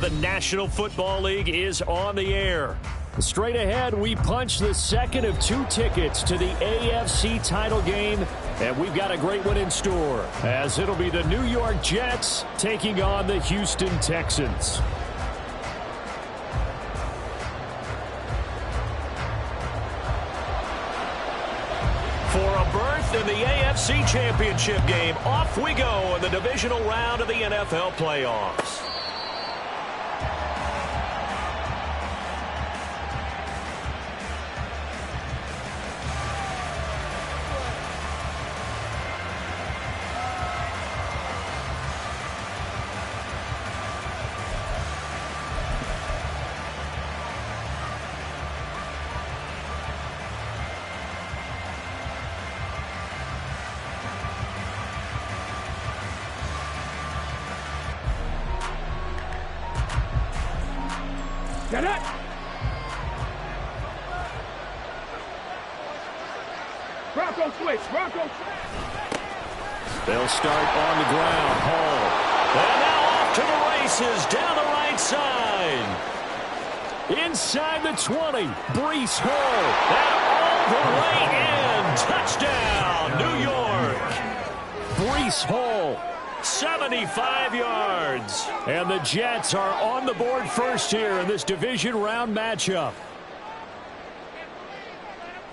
The National Football League is on the air. Straight ahead, we punch the second of 2 tickets to the AFC title game, and we've got a great one in store, as it'll be the New York Jets taking on the Houston Texans. For a berth in the AFC Championship game, off we go in the divisional round of the NFL playoffs. Get it! Bronco switch, Bronco switch. They'll start on the ground. Hall. And now off to the races down the right side. Inside the 20. Breece Hall. And all the way in. Touchdown, New York. Breece Hall. 75 yards. And the Jets are on the board first here in this division round matchup.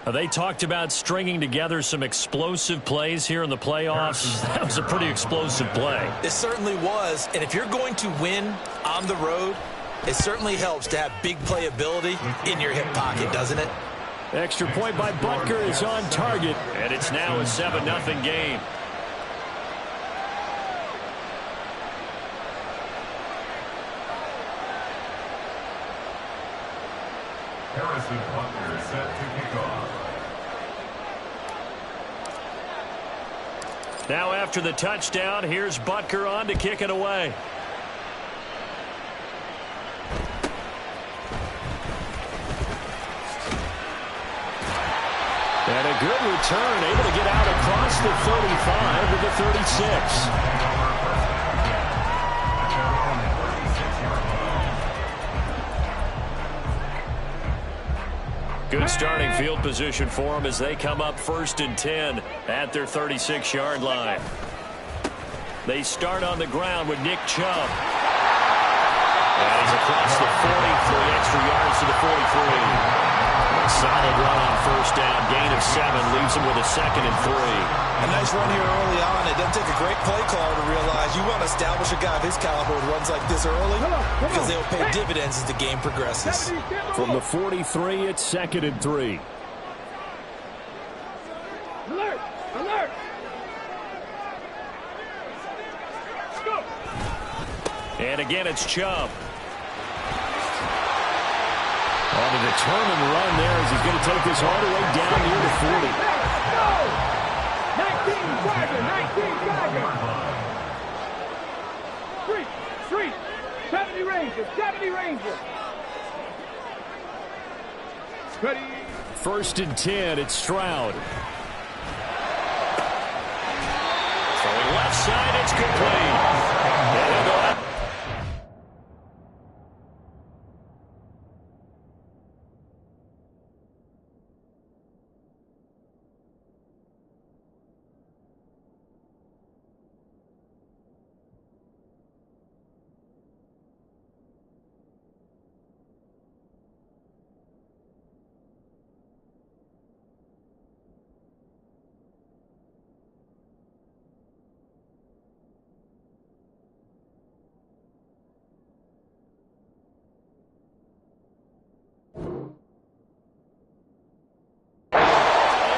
They talked about stringing together some explosive plays here in the playoffs. That was a pretty explosive play. It certainly was. And if you're going to win on the road, it certainly helps to have big playability in your hip pocket, doesn't it? Extra point by Butker is on target. And it's now a 7-0 game. Harrison Butker set to kick off. Now after the touchdown, here's Butker on to kick it away. And a good return, able to get out across the 35 to the 36. Good starting field position for them as they come up 1st and 10 at their 36-yard line. They start on the ground with Nick Chubb. And he's across the 40, 3 extra yards to the 43. Solid run on 1st down, gain of 7, leaves him with a 2nd and 3. A nice run here early on. It doesn't take a great play caller to realize you want to establish a guy of his caliber with runs like this early because they'll pay dividends as the game progresses. From the 43, it's 2nd and 3. Alert! Alert! Go! And again, it's Chubb. On a determined run there as he's going to take this all the way down near the 40. Go! 19 Tiger! 19 Tiger! Street! 70 Rangers! 70 Rangers! Ready? 1st and 10, it's Stroud. Throwing left side, it's complete.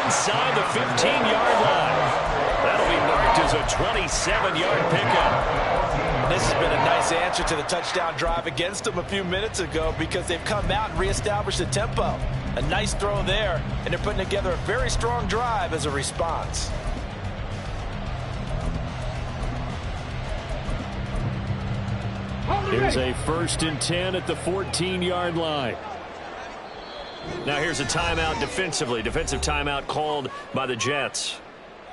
Inside the 15-yard line. That'll be marked as a 27-yard pickup. This has been a nice answer to the touchdown drive against them a few minutes ago because they've come out and reestablished the tempo. A nice throw there, and they're putting together a very strong drive as a response. Here's a 1st and 10 at the 14-yard line. Now here's a timeout defensively. Defensive timeout called by the Jets.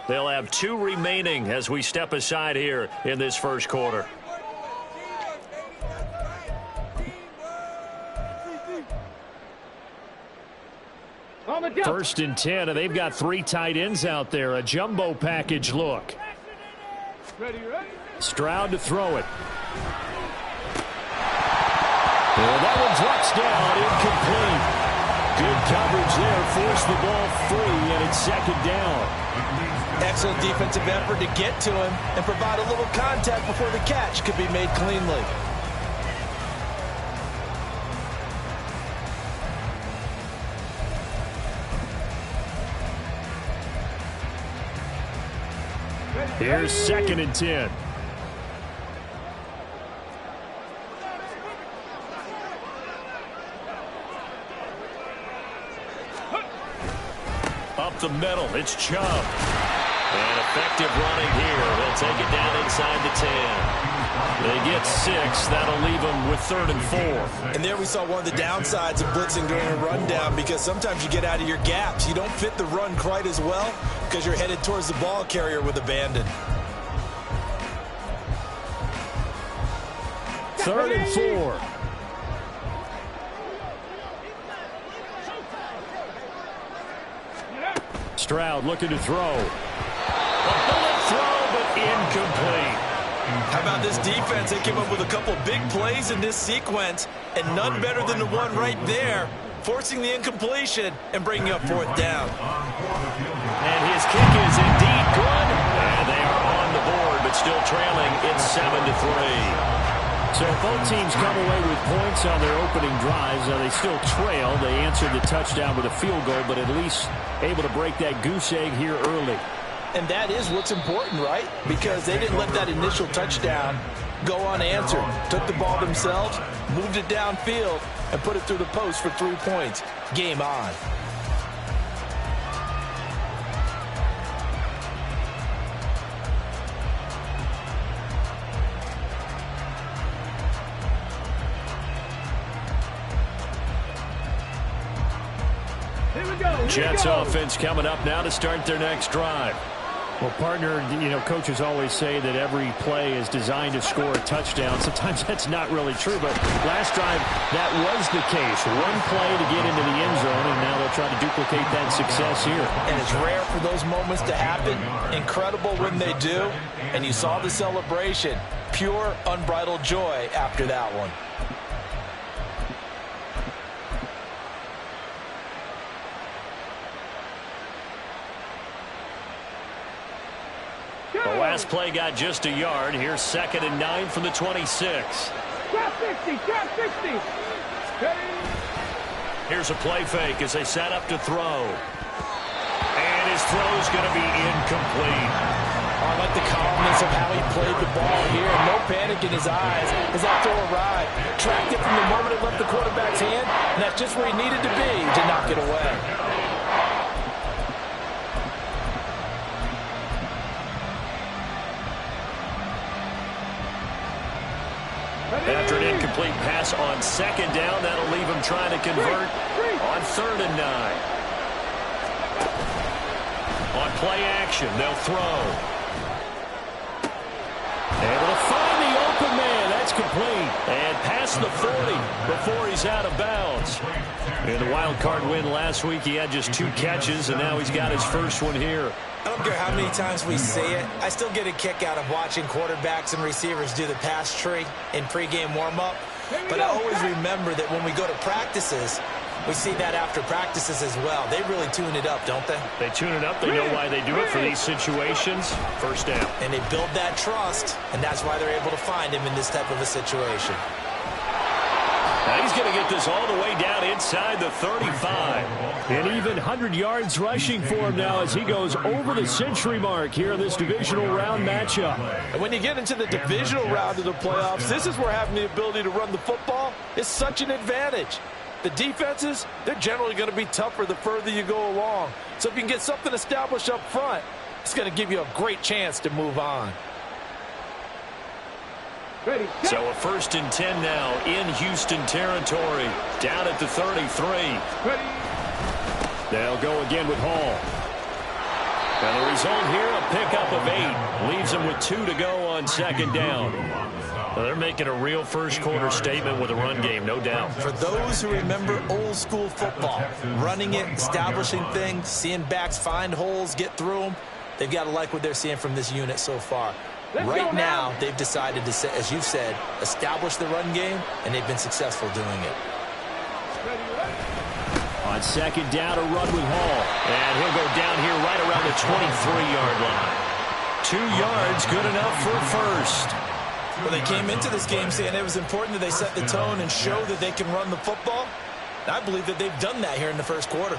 They'll have 2 remaining as we step aside here in this 1st quarter. On the jump. 1st and 10, and they've got 3 tight ends out there. A jumbo package look. Ready, ready. Stroud to throw it. And that one drops down, incomplete. Good coverage there, forced the ball free, and it's 2nd down. Excellent defensive effort to get to him and provide a little contact before the catch could be made cleanly. Here's 2nd and 10. Up the middle, it's Chubb. And effective running here. They'll take it down inside the 10. They get 6. That'll leave them with 3rd and 4. And there we saw one of the downsides of blitzing during a rundown, because sometimes you get out of your gaps. You don't fit the run quite as well because you're headed towards the ball carrier with abandon. 3rd and 4. Stroud looking to throw. A bullet throw, but incomplete. How about this defense? They came up with a couple big plays in this sequence, and none better than the one right there, forcing the incompletion and bringing up 4th down. And his kick is indeed good. And they are on the board, but still trailing. It's 7-3. So both teams come away with points on their opening drives. Now they still trail. They answered the touchdown with a field goal, but at least able to break that goose egg here early. And that is what's important, right? Because they didn't let that initial touchdown go unanswered. Took the ball themselves, moved it downfield, and put it through the post for 3 points. Game on. Jets offense coming up now to start their next drive. Well, partner, coaches always say that every play is designed to score a touchdown. Sometimes that's not really true, but last drive, that was the case. One play to get into the end zone, and now they'll try to duplicate that success here. And it's rare for those moments to happen. Incredible when they do. And you saw the celebration. Pure, unbridled joy after that one. The last play got just a yard. Here's 2nd and 9 from the 26. Drop 60, drop 60. Ready. Here's a play fake as they set up to throw. And his throw's going to be incomplete. I like the calmness of how he played the ball here. No panic in his eyes as that throw arrived. Tracked it from the moment it left the quarterback's hand, and that's just where he needed to be to knock it away. After an incomplete pass on 2nd down, that'll leave him trying to convert on 3rd and 9. On play action, they'll throw. Able to find the open man. That's complete. And past the 40 before he's out of bounds. In the wild card win last week, he had just 2 catches, and now he's got his first one here. I don't care how many times we see it. I still get a kick out of watching quarterbacks and receivers do the pass tree in pregame warm-up. But I always remember that when we go to practices, we see that after practices as well. They really tune it up, don't they? They tune it up. They know why they do it for these situations. 1st down. And they build that trust, and that's why they're able to find him in this type of a situation. Now he's going to get this all the way down inside the 35. And even 100 yards rushing for him now as he goes over the century mark here in this divisional round matchup. And when you get into the divisional round of the playoffs, this is where having the ability to run the football is such an advantage. The defenses, they're generally going to be tougher the further you go along. So if you can get something established up front, it's going to give you a great chance to move on. Ready. So a 1st and 10 now in Houston territory. Down at the 33. Ready. They'll go again with Hall. And the result here, a pickup of 8. Leaves them with 2 to go on 2nd down. Well, they're making a real first-quarter statement with a run game, no doubt. For those who remember old-school football, running it, establishing things, seeing backs find holes, get through them, they've got to like what they're seeing from this unit so far. Right now, they've decided to, as you've said, establish the run game, and they've been successful doing it. On second down, a run with Hall. And he'll go down here right around the 23-yard line. 2 yards, good enough for first. Well, they came into this game saying it was important that they set the tone and show that they can run the football. And I believe that they've done that here in the first quarter.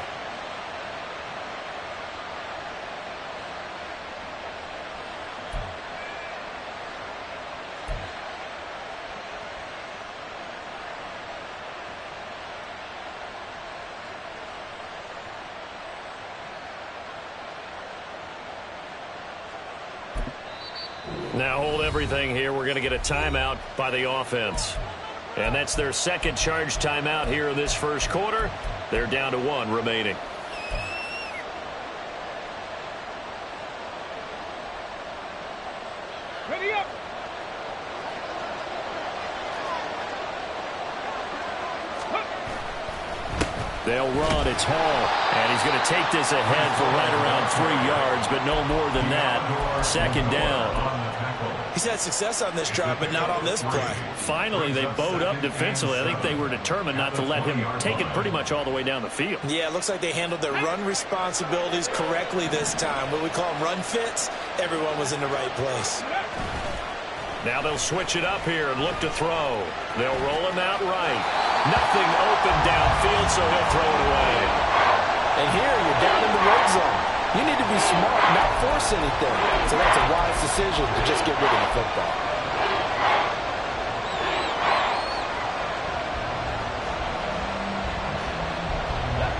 Now hold everything here. We're going to get a timeout by the offense. And that's their second charge timeout here in this first quarter. They're down to 1 remaining. Ready up. They'll run. It's Hall. And he's going to take this ahead for right around 3 yards, but no more than that. Second down. He's had success on this drive, but not on this play. Finally, they bowed up defensively. I think they were determined not to let him take it pretty much all the way down the field. Yeah, it looks like they handled their run responsibilities correctly this time. What we call them run fits, everyone was in the right place. Now they'll switch it up here and look to throw. They'll roll him out right. Nothing open downfield, so he'll throw it away. And here you're down in the red zone. You need to be smart and not force anything. So that's a wise decision to just get rid of the football.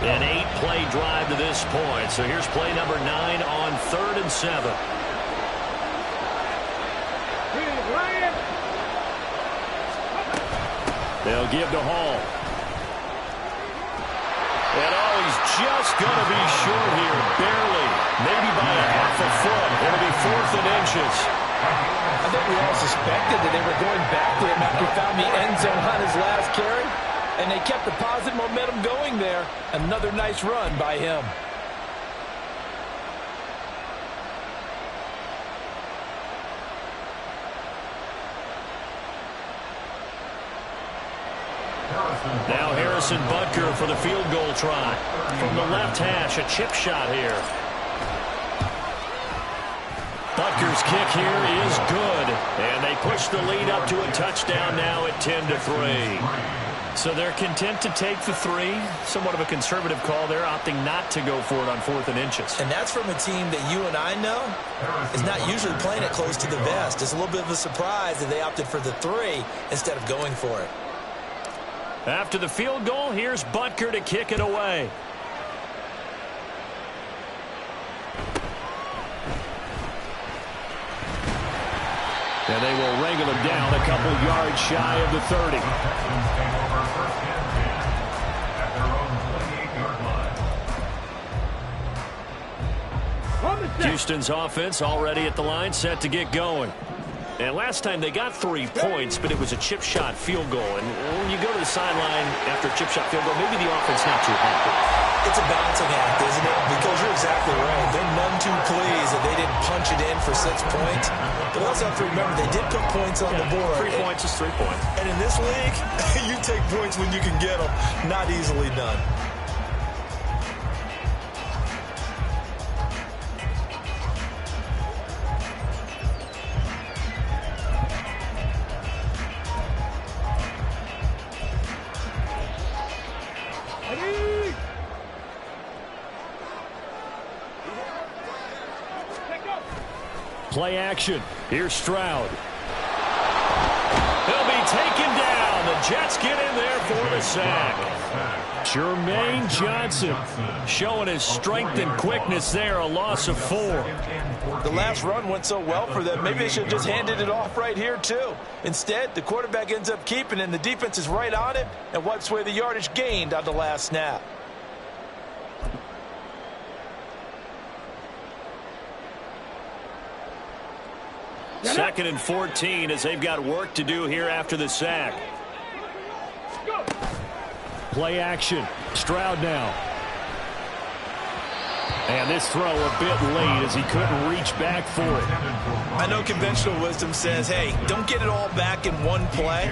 An 8-play drive to this point. So here's play number 9 on 3rd and 7. They'll give to Hall. And he's just going to be short here, barely, maybe by a half a foot. It'll be 4th and inches. I think we all suspected that they were going back to him after he found the end zone on his last carry, and they kept the positive momentum going there. Another nice run by him. Now Harrison Butker for the field goal try. From the left hash, a chip shot here. Butker's kick here is good. And they push the lead up to a touchdown now at 10-3. So they're content to take the 3. Somewhat of a conservative call there, opting not to go for it on 4th and inches. And that's from a team that you and I know is not usually playing it close to the vest. It's a little bit of a surprise that they opted for the 3 instead of going for it. After the field goal, here's Butker to kick it away. And they will wrangle him down a couple yards shy of the 30. Houston's offense already at the line, set to get going. And last time they got 3 points, but it was a chip shot field goal. And when you go to the sideline after a chip shot field goal, maybe the offense not too happy. It's a balancing act, isn't it? Because you're exactly right. They're none too pleased that they didn't punch it in for 6 points. But also have to remember they did put points on the board. 3 points is 3 points. And in this league, you take points when you can get them. Not easily done. Play action. Here's Stroud. He'll be taken down. The Jets get in there for the sack. Jermaine Johnson showing his strength and quickness there. A loss of 4. The last run went so well for them. Maybe they should have just handed it off right here, too. Instead, the quarterback ends up keeping it, and the defense is right on it and wipes away the yardage gained on the last snap. Second 2nd and 14 as they've got work to do here after the sack. Play action. Stroud now. And this throw a bit late as he couldn't reach back for it. I know conventional wisdom says, hey, don't get it all back in one play.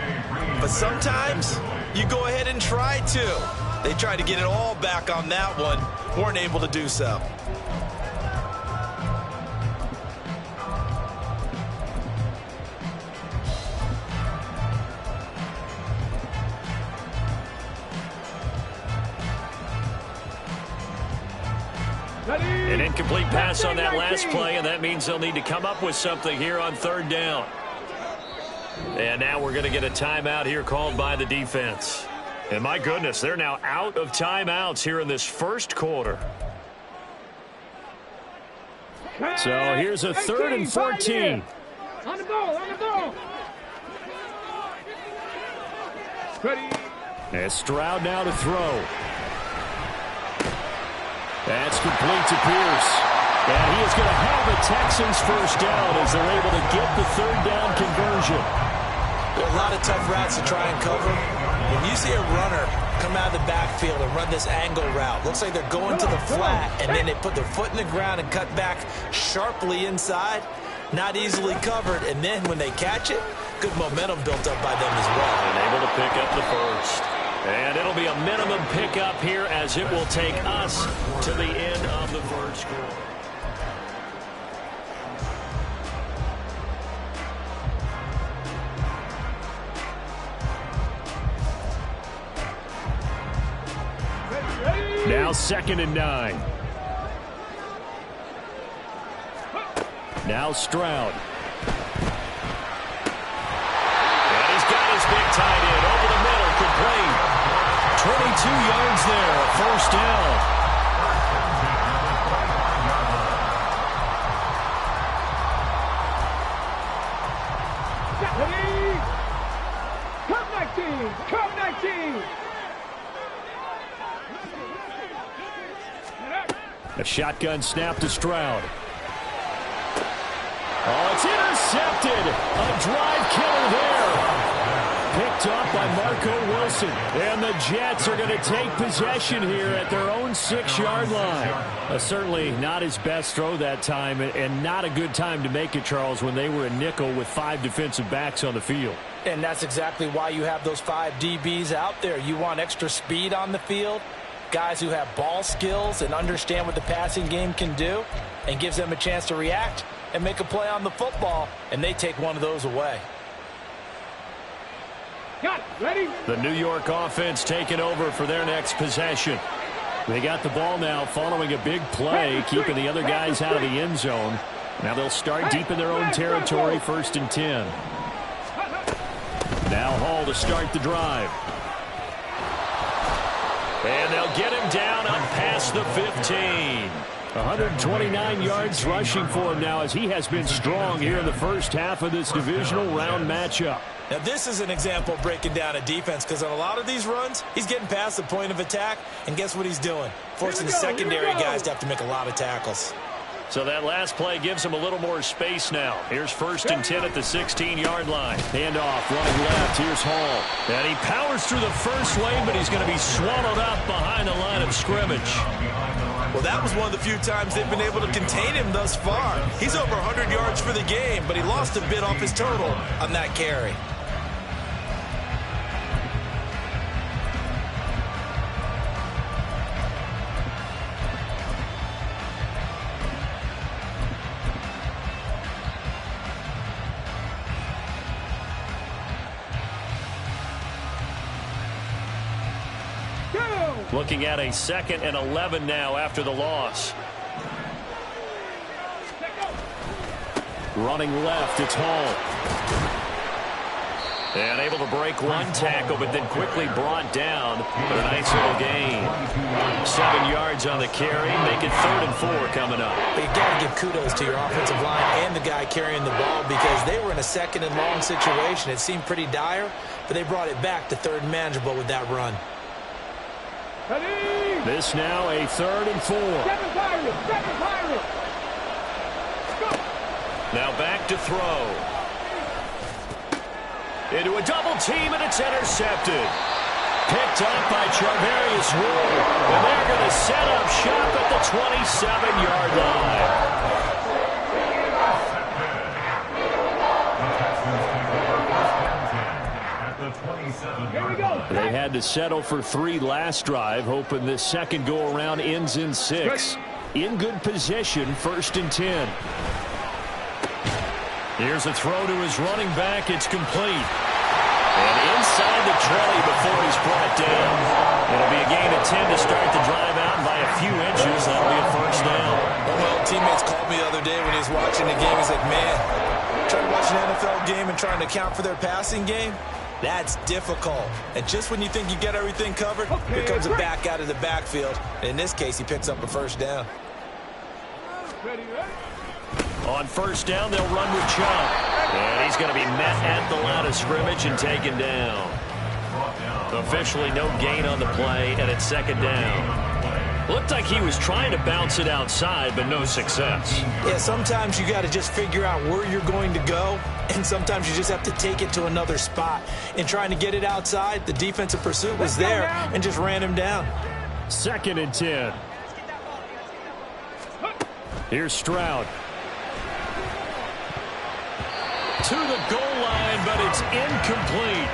But sometimes you go ahead and try to. They tried to get it all back on that one. Weren't able to do so. An incomplete pass on that last play, and that means they'll need to come up with something here on 3rd down. And now we're going to get a timeout here called by the defense. And my goodness, they're now out of timeouts here in this first quarter. So here's a 3rd and 14. On the ball, on the ball. Ready. And Stroud now to throw. That's complete to Pierce. And he is going to have the Texans first down as they're able to get the 3rd down conversion. There are a lot of tough routes to try and cover. When you see a runner come out of the backfield and run this angle route, looks like they're going to the flat, and then they put their foot in the ground and cut back sharply inside. Not easily covered, and then when they catch it, good momentum built up by them as well. And able to pick up the first. And it'll be a minimum pickup here as it will take us to the end of the first quarter. Now 2nd and 9. Now Stroud. And he's got his big tight end over the middle, complete. 22 yards there, first down. Ready. Come 19. Come 19. A shotgun snap to Stroud. Oh, it's intercepted. A drive killer there. Picked up by Marco Wilson. And the Jets are going to take possession here at their own 6-yard line. Certainly not his best throw that time, and not a good time to make it, Charles, when they were a nickel with 5 defensive backs on the field. And that's exactly why you have those 5 DBs out there. You want extra speed on the field, guys who have ball skills and understand what the passing game can do, and gives them a chance to react and make a play on the football, and they take one of those away. Got it. Ready. The New York offense taking over for their next possession. They got the ball now following a big play, keeping the other guys out of the end zone. Now they'll start deep in their own territory, 1st and 10. Now Hall to start the drive. And they'll get him down up past the 15. 129 yards rushing for him now as he has been strong here in the first half of this divisional round matchup. Now, this is an example of breaking down a defense, because on a lot of these runs, he's getting past the point of attack, and guess what he's doing? Forcing the secondary guys to have to make a lot of tackles. So that last play gives him a little more space now. Here's 1st and 10 at the 16-yard line. Handoff, running left. Here's Hall. And he powers through the first lane, but he's going to be swallowed up behind the line of scrimmage. Well, that was one of the few times they've been able to contain him thus far. He's over 100 yards for the game, but he lost a bit off his total on that carry. Looking at a 2nd and 11 now after the loss. Running left, it's Hall. And able to break one tackle, but then quickly brought down for a nice little gain. 7 yards on the carry. Make it 3rd and 4 coming up. But you got to give kudos to your offensive line and the guy carrying the ball, because they were in a 2nd and long situation. It seemed pretty dire, but they brought it back to 3rd and manageable with that run. Ready. This now a 3rd and 4. Seven Pirates. Now back to throw. into a double team, and it's intercepted. Picked up by Charvarius Ward, and they're going to set up shop at the 27-yard line. Here we go. They had to settle for 3 last drive, hoping this second go-around ends in 6. In good position, 1st and 10. Here's a throw to his running back. It's complete. And inside the 20 before he's brought down. It'll be a gain of 10 to start the drive out, and by a few inches, that'll be a first down. Well, teammates called me the other day when he was watching the game. He's like, man, trying to watch an NFL game and trying to account for their passing game? That's difficult. And just when you think you get everything covered, here comes a back out of the backfield. In this case, he picks up a first down. Ready, ready. On first down, they'll run with Chubb. And he's going to be met at the line of scrimmage and taken down. Officially no gain on the play, and it's second down. Looked like he was trying to bounce it outside, but no success. Yeah, sometimes you got to just figure out where you're going to go, and sometimes you just have to take it to another spot. In trying to get it outside, the defensive pursuit was there and just ran him down. 2nd and 10. Here's Stroud. To the goal line, but it's incomplete.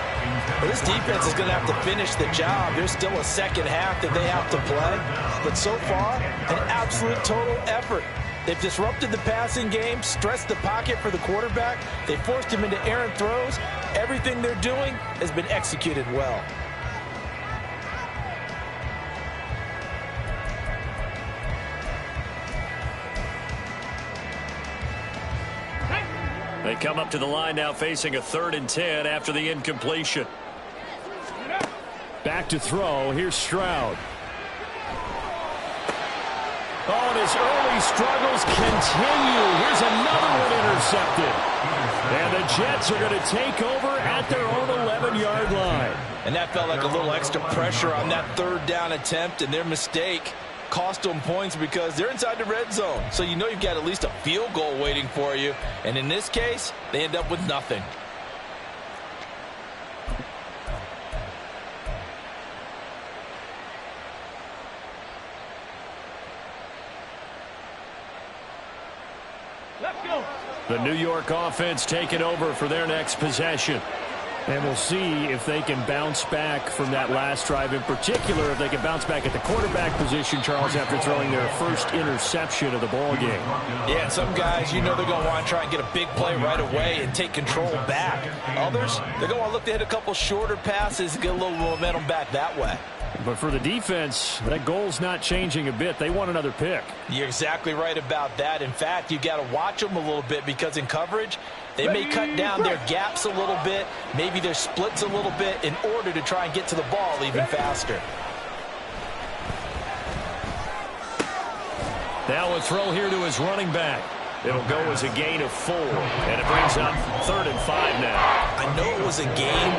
Well, this defense is going to have to finish the job. There's still a second half that they have to play. But so far, an absolute total effort. They've disrupted the passing game, stressed the pocket for the quarterback. They forced him into errant throws. Everything they're doing has been executed well. They come up to the line now facing a 3rd and 10 after the incompletion. Back to throw. Here's Stroud. Oh, and his early struggles continue. Here's another one intercepted. And the Jets are going to take over at their own 11-yard line. And that felt like a little extra pressure on that 3rd down attempt, and their mistake cost them points because they're inside the red zone. So you know you've got at least a field goal waiting for you. And in this case, they end up with nothing. Let's go. The New York offense taking over for their next possession. And we'll see if they can bounce back from that last drive. In particular, if they can bounce back at the quarterback position, Charles, after throwing their first interception of the ball game. Yeah, and some guys, you know they're going to want to try and get a big play right away and take control back. Others, they're going to want to look to hit a couple shorter passes and get a little momentum back that way. But for the defense, that goal's not changing a bit. They want another pick. You're exactly right about that. In fact, you've got to watch them a little bit because in coverage, they may cut down their gaps a little bit, maybe their splits a little bit in order to try and get to the ball even faster. Now a throw here to his running back. It'll go as a gain of 4, and it brings up 3rd and 5 now. I know it was a game,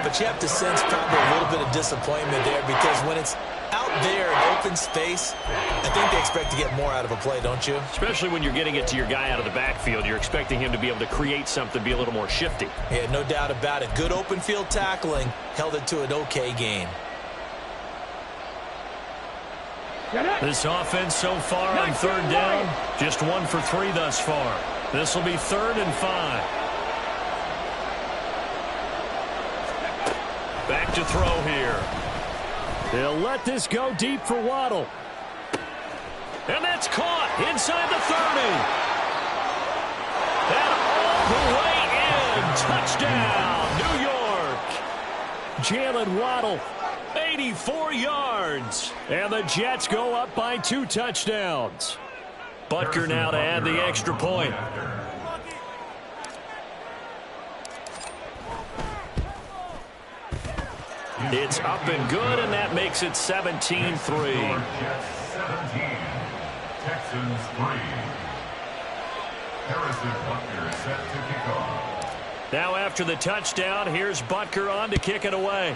but you have to sense probably a little bit of disappointment there because when it's out there in open space, I think they expect to get more out of a play, don't you? Especially when you're getting it to your guy out of the backfield. You're expecting him to be able to create something, be a little more shifty. Yeah, no doubt about it. Good open field tackling held it to an okay gain. This offense so far on 3rd down, just 1 for 3 thus far. This will be 3rd and 5. Back to throw here. They'll let this go deep for Waddle. And that's caught inside the 30. And all the way in. Touchdown, New York. Jalen Waddle. 84 yards. And the Jets go up by 2 touchdowns. Butker now to add the extra point. It's up and good, and that makes it 17-3. Jets 17, Texans 3. Harrison Butker set to kick off. Now after the touchdown, here's Butker on to kick it away.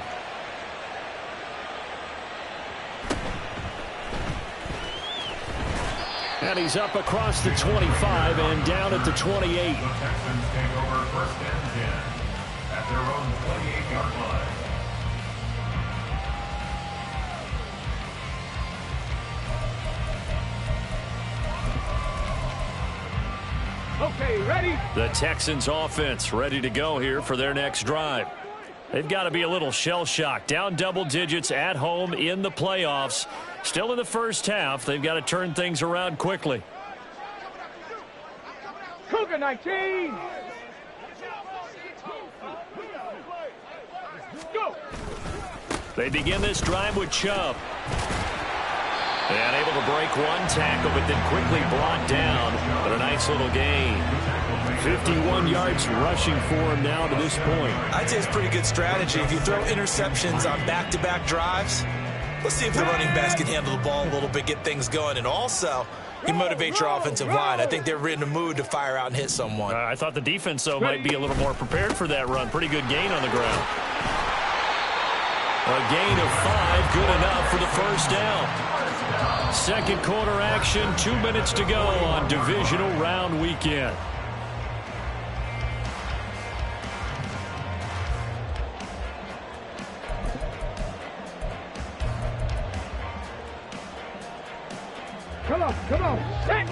And he's up across the 25 and down at the 28. The Texans take over 1st and 10 at their own 28-yard line. Okay, ready? The Texans offense ready to go here for their next drive. They've got to be a little shell-shocked. Down double digits at home in the playoffs. Still in the first half. They've got to turn things around quickly. Cougar 19. Go. They begin this drive with Chubb. And able to break one tackle, but then quickly brought down. But a nice little gain. 51 yards rushing for him now to this point. I'd say it's pretty good strategy. If you throw interceptions on back-to-back drives, let's see if the running backs can handle the ball a little bit, get things going. And also, you motivate your offensive line. I think they're in the mood to fire out and hit someone. I thought the defense, though, might be a little more prepared for that run. Pretty good gain on the ground. A gain of 5, good enough for the first down. Second quarter action, 2 minutes to go on divisional round weekend. Come on, come on. Set.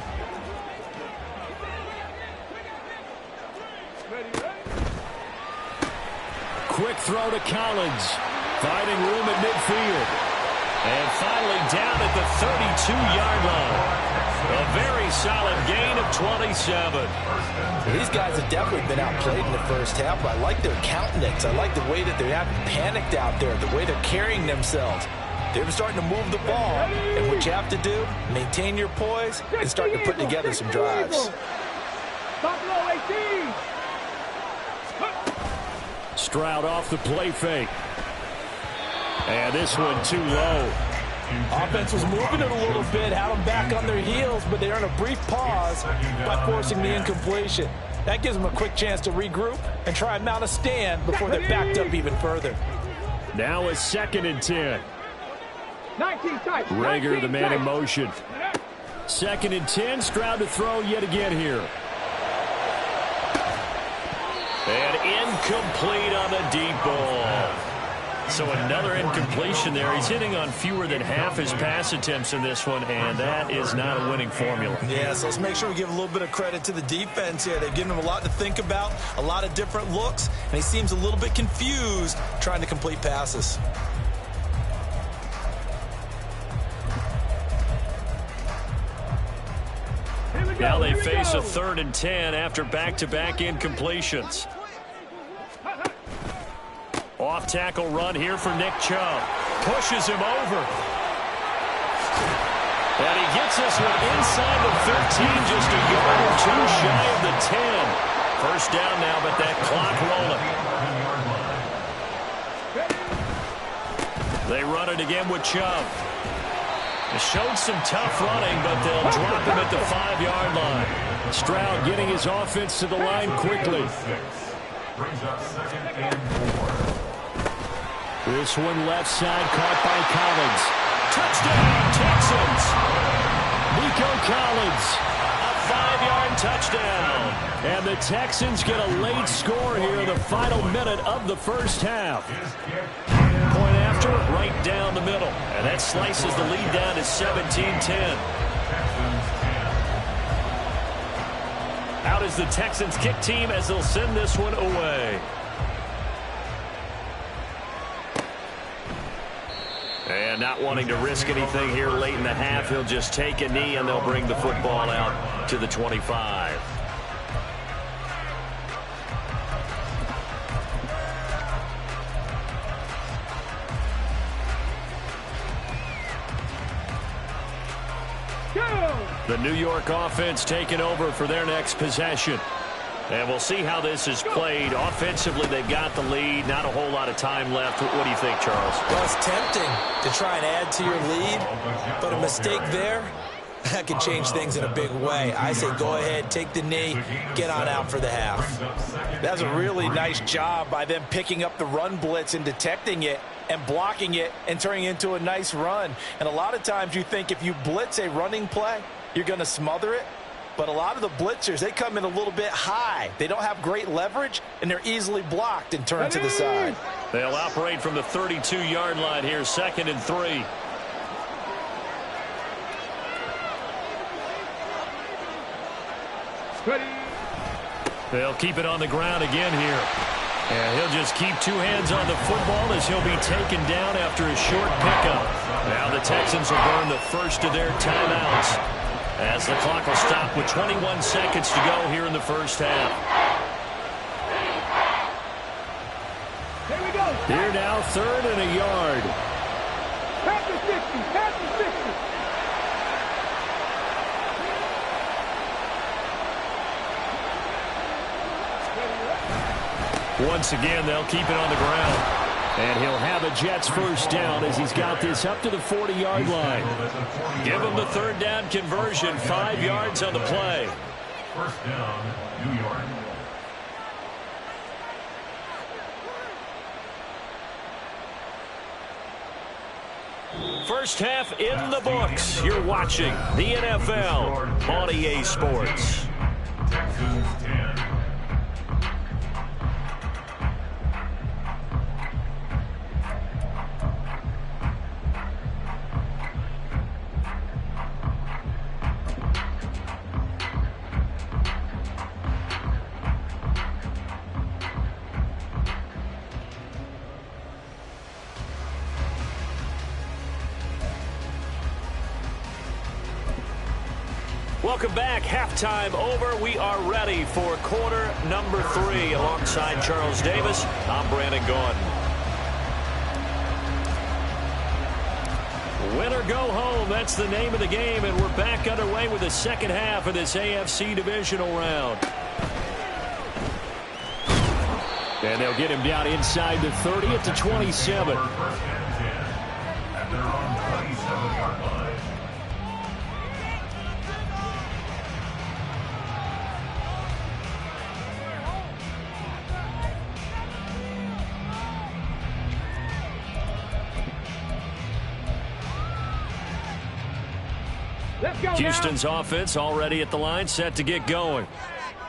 Ready, ready? Quick throw to Collins. Finding room at midfield. And finally down at the 32-yard line. A very solid gain of 27. These guys have definitely been outplayed in the first half. I like their countenance. I like the way that they haven't panicked out there, the way they're carrying themselves. They're starting to move the ball. And what you have to do, maintain your poise and start to put together some drives. Stroud off the play fake. And this one too low. Offense was moving it a little bit, had them back on their heels, but they earned a brief pause by forcing the incompletion. That gives them a quick chance to regroup and try and mount a stand before they're backed up even further. Now a 2nd and 10. 19 tight. Rager, the man in motion. 2nd and 10. Stroud to throw yet again here. And incomplete on the deep ball. So another incompletion there. He's hitting on fewer than half his pass attempts in this one, and that is not a winning formula. Yeah, so let's make sure we give a little bit of credit to the defense here. They've given him a lot to think about, a lot of different looks, and he seems a little bit confused trying to complete passes. Now they face a 3rd and 10 after back-to-back incompletions. Off-tackle run here for Nick Chubb. Pushes him over. And he gets this one inside the 13, just a yard or two shy of the 10. First down now, but that clock rolling. They run it again with Chubb. It showed some tough running, but they'll drop him at the 5-yard line. Stroud getting his offense to the line quickly. Brings up 2nd and 4. This one left side caught by Collins. Touchdown, Texans! Nico Collins. A 5-yard touchdown. And the Texans get a late score here in the final minute of the first half. Point after, right down the middle. And that slices the lead down to 17-10. Out is the Texans kick team as they'll send this one away. And not wanting to risk anything here late in the half, he'll just take a knee and they'll bring the football out to the 25. The New York offense taking over for their next possession. And we'll see how this is played. Offensively, they've got the lead. Not a whole lot of time left. What do you think, Charles? Well, it's tempting to try and add to your lead, but a mistake there, that could change things in a big way. I say go ahead, take the knee, get on out for the half. That's a really nice job by them picking up the run blitz and detecting it and blocking it and turning it into a nice run. And a lot of times you think if you blitz a running play, you're going to smother it. But a lot of the blitzers, they come in a little bit high. They don't have great leverage, and they're easily blocked and turned to the side. They'll operate from the 32-yard line here, 2nd and 3. They'll keep it on the ground again here. And he'll just keep 2 hands on the football as he'll be taken down after a short pickup. Now the Texans will burn the first of their timeouts as the clock will stop with 21 seconds to go here in the first half. Here we go. Here now, 3rd and a yard. Past the 60. Past the 60. Once again, they'll keep it on the ground. And he'll have a Jets first down as he's got this up to the 40-yard line. Give him the 3rd down conversion, 5 yards on the play. First down, New York. First half in the books. You're watching the NFL on EA Sports. Texans 10. Welcome back. Halftime over. We are ready for quarter number 3. Alongside Charles Davis, I'm Brandon Gaudin. Win or go home, that's the name of the game, and we're back underway with the second half of this AFC divisional round. And they'll get him down inside the 30 at the 27. First and 10 at their own 27-yard line. Houston's offense already at the line, set to get going.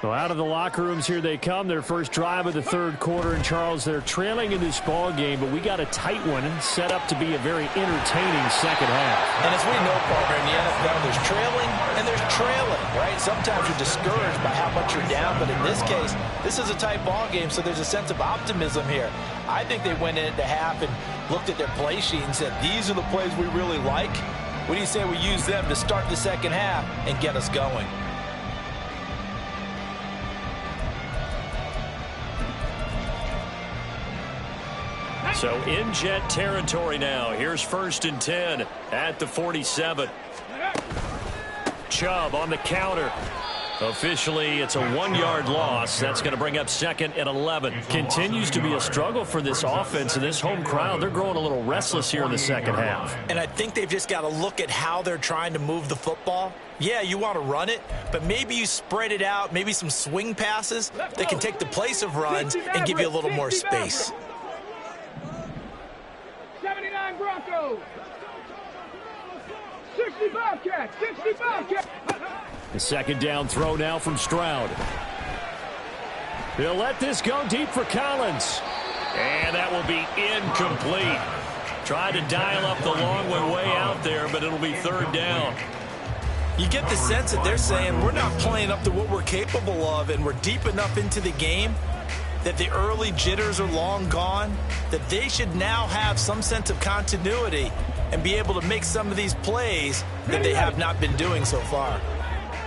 Well, out of the locker rooms here they come. Their first drive of the 3rd quarter. And, Charles, they're trailing in this ball game, but we got a tight one set up to be a very entertaining second half. And as we know, partner, in the NFL, there's trailing and there's trailing, right? Sometimes you're discouraged by how much you're down, but in this case, this is a tight ball game, so there's a sense of optimism here. I think they went into half and looked at their play sheet and said, these are the plays we really like. What do you say we use them to start the second half and get us going? So in Jet territory now. Here's 1st and 10 at the 47. Chubb on the counter. Officially, it's a 1-yard loss. That's going to bring up 2nd and 11. Continues to be a struggle for this offense and this home crowd. They're growing a little restless here in the second half. And I think they've just got to look at how they're trying to move the football. Yeah, you want to run it, but maybe you spread it out, maybe some swing passes that can take the place of runs and give you a little more space. 79 Broncos. 60 Bobcats. 60 Bobcats. The 2nd down throw now from Stroud. He'll let this go deep for Collins. And that will be incomplete. Tried to dial up the long way out there, but it'll be 3rd down. You get the sense that they're saying we're not playing up to what we're capable of, and we're deep enough into the game that the early jitters are long gone, that they should now have some sense of continuity and be able to make some of these plays that they have not been doing so far.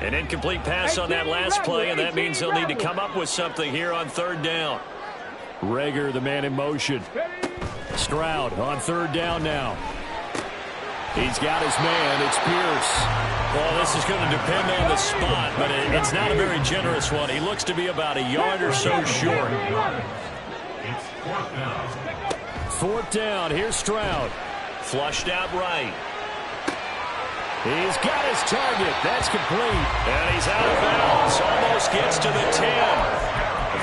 An incomplete pass on that last play, and that means they'll need to come up with something here on 3rd down. Rager, the man in motion. Stroud on 3rd down now. He's got his man. It's Pierce. Well, this is going to depend on the spot, but it's not a very generous one. He looks to be about a yard or so short. It's 4th down. 4th down. Here's Stroud. Flushed out right. He's got his target. That's complete. And he's out of bounds. Almost gets to the 10.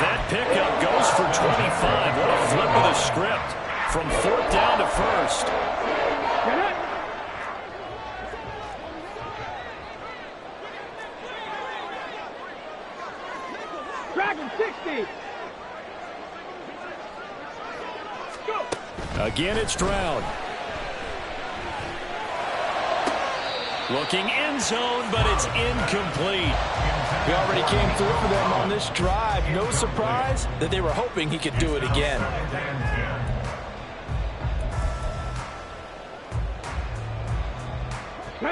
That pickup goes for 25. What a flip of the script. From 4th down to 1st. 50. Go. Again, it's Stroud. Looking end zone, but it's incomplete. He already came through for them on this drive. No surprise that they were hoping he could do it again.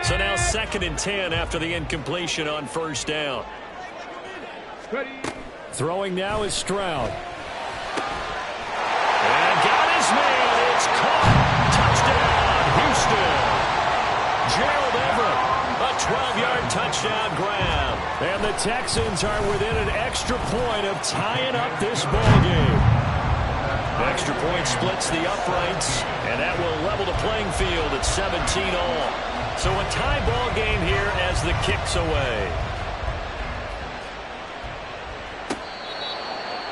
So now 2nd and 10 after the incompletion on first down. Ready. Throwing now is Stroud. And got his man. It's caught. Touchdown, Houston. Gerald Everett, a 12-yard touchdown grab. And the Texans are within an extra point of tying up this ballgame. Extra point splits the uprights, and that will level the playing field at 17 all. So a tie ball game here as the kick's away.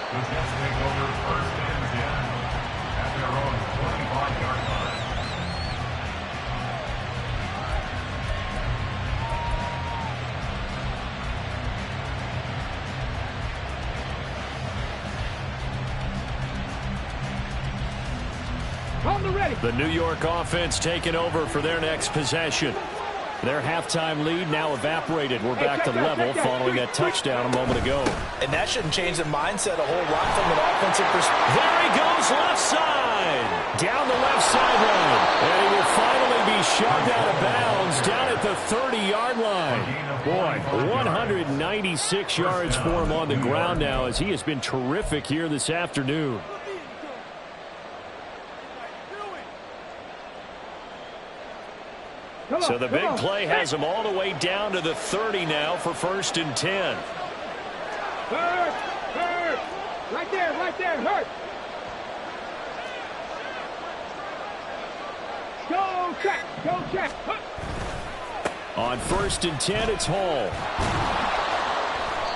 The Jets take over 1st and 10 at their own 25-yard line. On the ready. The New York offense taking over for their next possession. Their halftime lead now evaporated. We're back to level following that touchdown a moment ago. And that shouldn't change the mindset a whole lot from an offensive perspective. There he goes, left side. Down the left sideline. And he will finally be shoved out of bounds down at the 30-yard line. Boy, 196 yards for him on the ground now as he has been terrific here this afternoon. So the big play has him all the way down to the 30 now for 1st and 10. Hurt. Right there, hurt. Go check. Hurt. On 1st and 10, it's Hall.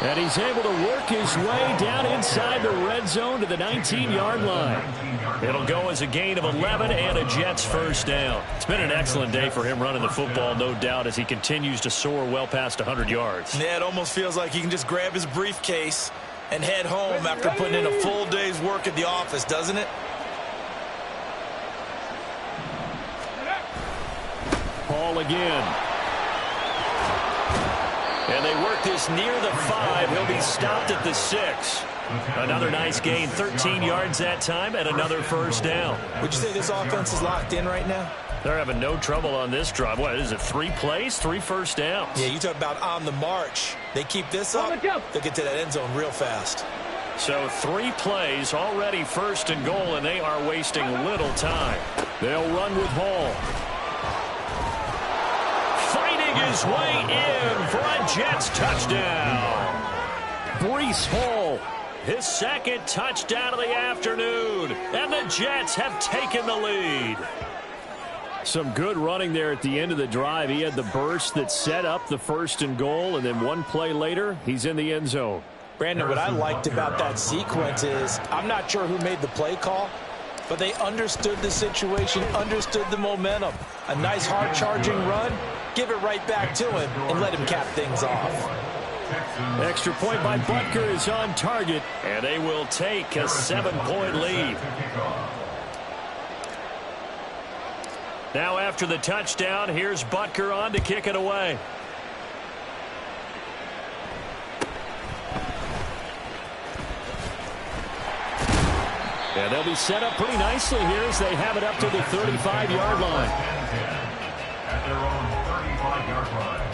And he's able to work his way down inside the red zone to the 19-yard line. It'll go as a gain of 11 and a Jets first down. It's been an excellent day for him running the football, no doubt, as he continues to soar well past 100 yards. Yeah, it almost feels like he can just grab his briefcase and head home after putting in a full day's work at the office, doesn't it? Hall again. And they work this near the 5. He'll be stopped at the 6. Another nice gain, 13 yards that time, and another first down. Would you say this offense is locked in right now? They're having no trouble on this drive. What is it, 3 plays, 3 first downs? Yeah, you talk about on the march. They keep this up, they'll get to that end zone real fast. So 3 plays, already 1st and goal, and they are wasting little time. They'll run with Hall. Fighting his way in for a Jets touchdown. Breece Hall. His 2nd touchdown of the afternoon, and the Jets have taken the lead. Some good running there at the end of the drive. He had the burst that set up the 1st and goal, and then 1 play later, he's in the end zone. Brandon, what I liked about that sequence is I'm not sure who made the play call, but they understood the situation, understood the momentum. A nice hard-charging run, give it right back to him, and let him cap things off. Extra point by Butker is on target. And they will take a 7-point lead. Now after the touchdown, here's Butker on to kick it away. And they'll be set up pretty nicely here as they have it up to the 35-yard line. At their own 35-yard line.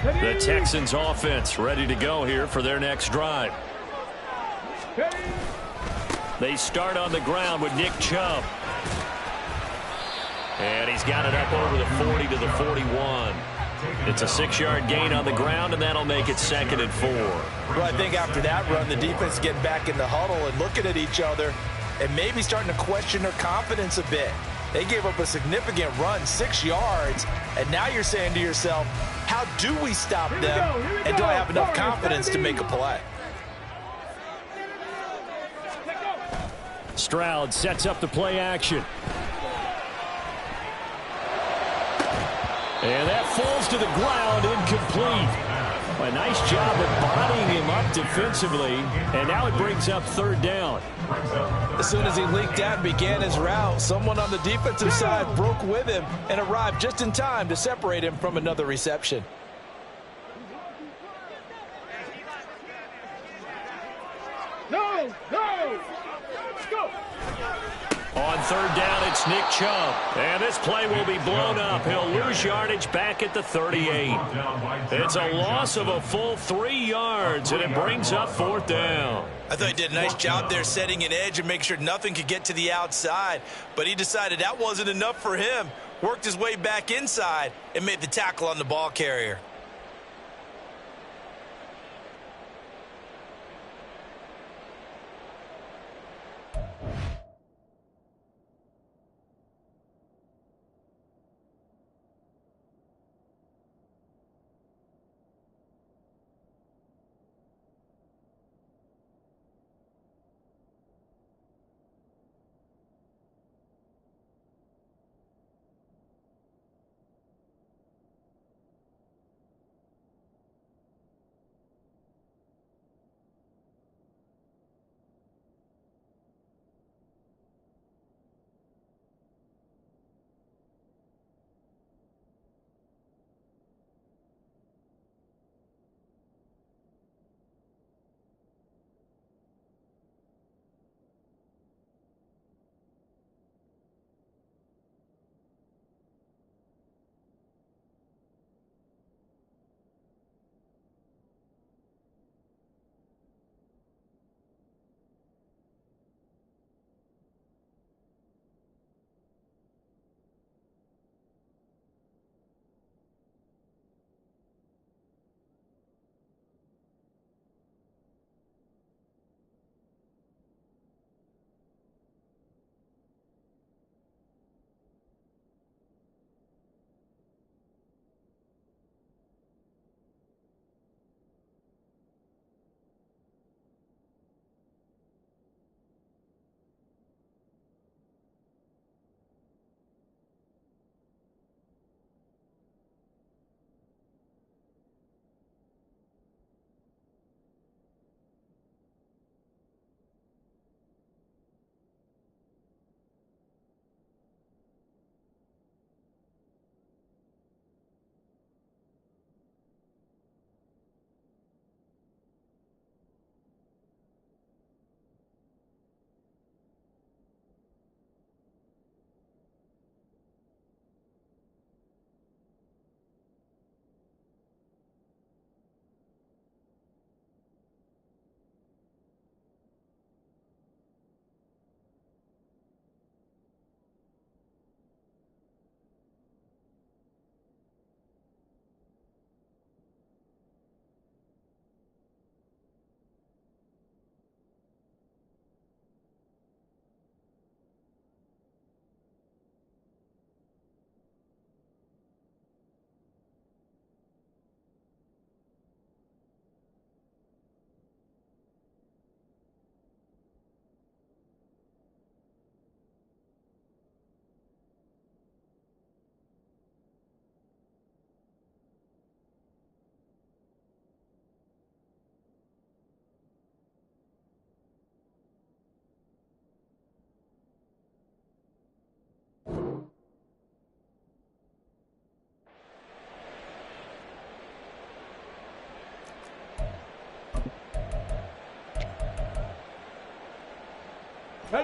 The Texans offense ready to go here for their next drive. They start on the ground with Nick Chubb. And he's got it up over the 40 to the 41. It's a 6-yard gain on the ground, and that'll make it 2nd and 4. Well, I think after that run, the defense getting back in the huddle and looking at each other and maybe starting to question their confidence a bit. They gave up a significant run, 6 yards, and now you're saying to yourself, how do we stop them, and do I have enough confidence to make a play? Stroud sets up the play action. And that falls to the ground, incomplete. A nice job of bodying him up defensively, and now it brings up third down. As soon as he leaked out and began his route, someone on the defensive side broke with him and arrived just in time to separate him from another reception. No, no, go. On third down, it's Nick Chubb. And this play will be blown up. He'll lose yardage back at the 38. It's a loss of a full 3 yards, and it brings up fourth down. I thought he did a nice job there setting an edge and making sure nothing could get to the outside. But he decided that wasn't enough for him. Worked his way back inside and made the tackle on the ball carrier.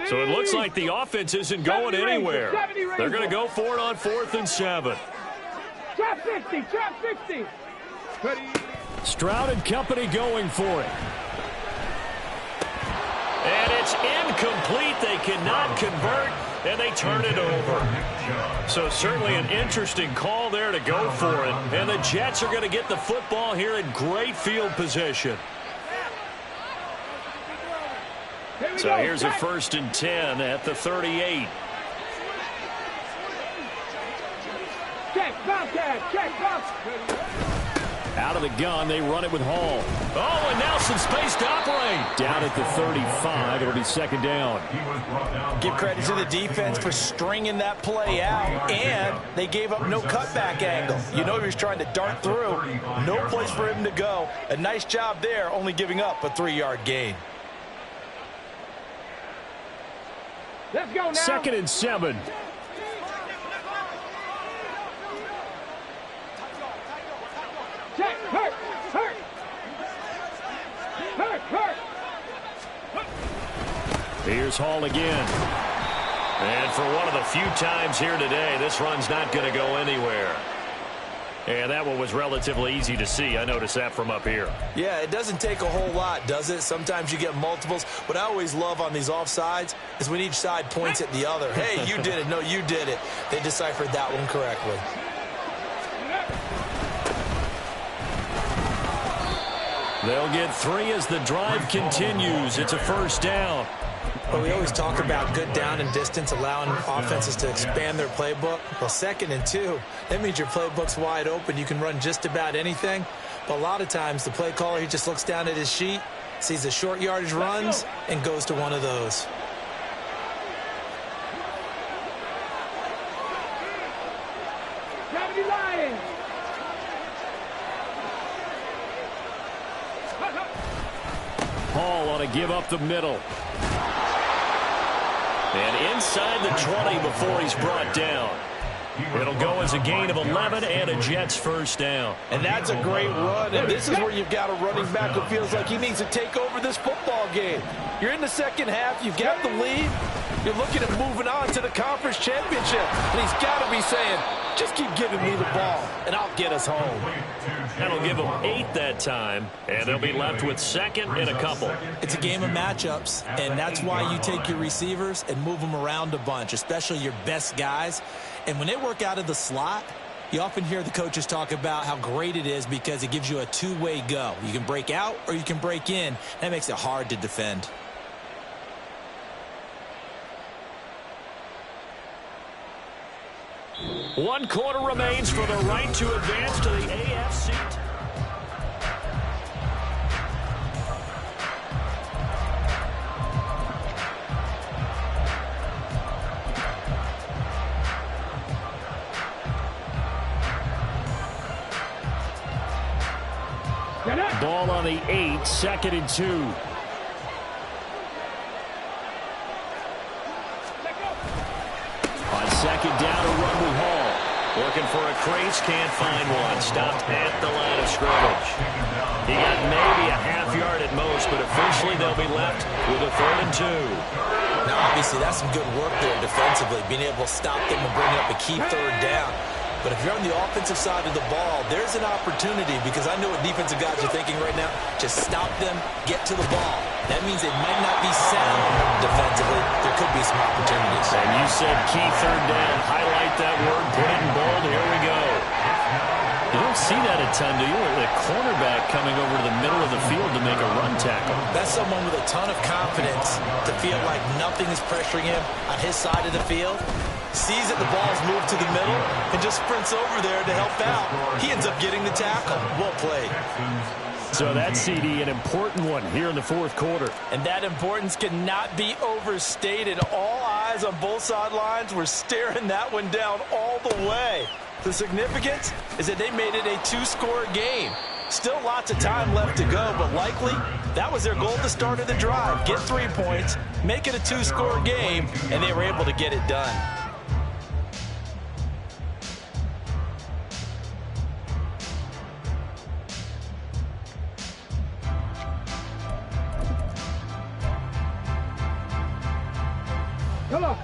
So it looks like the offense isn't going anywhere. They're going to go for it on 4th and 7. Trap 50, trap 50. Stroud and company going for it. And it's incomplete. They cannot convert, and they turn it over. So certainly an interesting call there to go for it. And the Jets are going to get the football here in great field position. So here's a 1st and 10 at the 38. Check, Bobcat, check, Bobcat. Out of the gun, they run it with Hall. Oh, and now some space to operate. Down at the 35, it'll be second down. Give credit to the defense for stringing that play out, and they gave up no cutback angle. You know he was trying to dart through. No place for him to go. A nice job there, only giving up a 3-yard gain. Let's go now. 2nd and 7. Check. Hurt. Here's Hall again. And for one of the few times here today, this run's not going to go anywhere. And that one was relatively easy to see. I noticed that from up here. Yeah, it doesn't take a whole lot, does it? Sometimes you get multiples. What I always love on these offsides is when each side points at the other. Hey, you did it. No, you did it. They deciphered that one correctly. They'll get 3 as the drive continues. It's a first down. Well, we always talk about good down and distance, allowing offenses to expand their playbook. Well, 2nd and 2, that means your playbook's wide open. You can run just about anything. But a lot of times, the play caller, he just looks down at his sheet, sees the short yardage runs, and goes to one of those. Gravity Lions. Hall on a give up the middle. And inside the 20 before he's brought down. It'll go as a gain of 11 and a Jets first down. And that's a great run, and this is where you've got a running back who feels like he needs to take over this football game. You're in the second half, you've got the lead, you're looking at moving on to the conference championship, and he's got to be saying, just keep giving me the ball, and I'll get us home. That'll give them 8 that time, and they'll be left with 2nd and a couple. It's a game of matchups, and that's why you take your receivers and move them around a bunch, especially your best guys. And when they work out of the slot, you often hear the coaches talk about how great it is because it gives you a two-way go. You can break out or you can break in. That makes it hard to defend. One quarter remains for the right to advance to the AFC. Ball on the 8, 2nd and 2. On 2nd down, a run with Hall. Looking for a crease, can't find one. Stopped at the line of scrimmage. He got maybe a half yard at most, but officially they'll be left with a 3rd and 2. Now, obviously, that's some good work there defensively, being able to stop them and bring up a key 3rd down. But if you're on the offensive side of the ball, there's an opportunity because I know what defensive guys are thinking right now. Just stop them, get to the ball. That means they might not be sound defensively. There could be some opportunities. And you said key 3rd down. Highlight that word, put it in bold. Here we go. You don't see that a ton, do you? The cornerback coming over to the middle of the field to make a run tackle. That's someone with a ton of confidence to feel like nothing is pressuring him on his side of the field. Sees that the ball's moved to the middle and just sprints over there to help out. He ends up getting the tackle. Well played. So that CD, an important one here in the 4th quarter. And that importance cannot be overstated. All eyes on both sidelines were staring that one down all the way. The significance is that they made it a 2-score game. Still lots of time left to go, but likely that was their goal at the start of the drive. Get 3 points, make it a 2-score game, and they were able to get it done.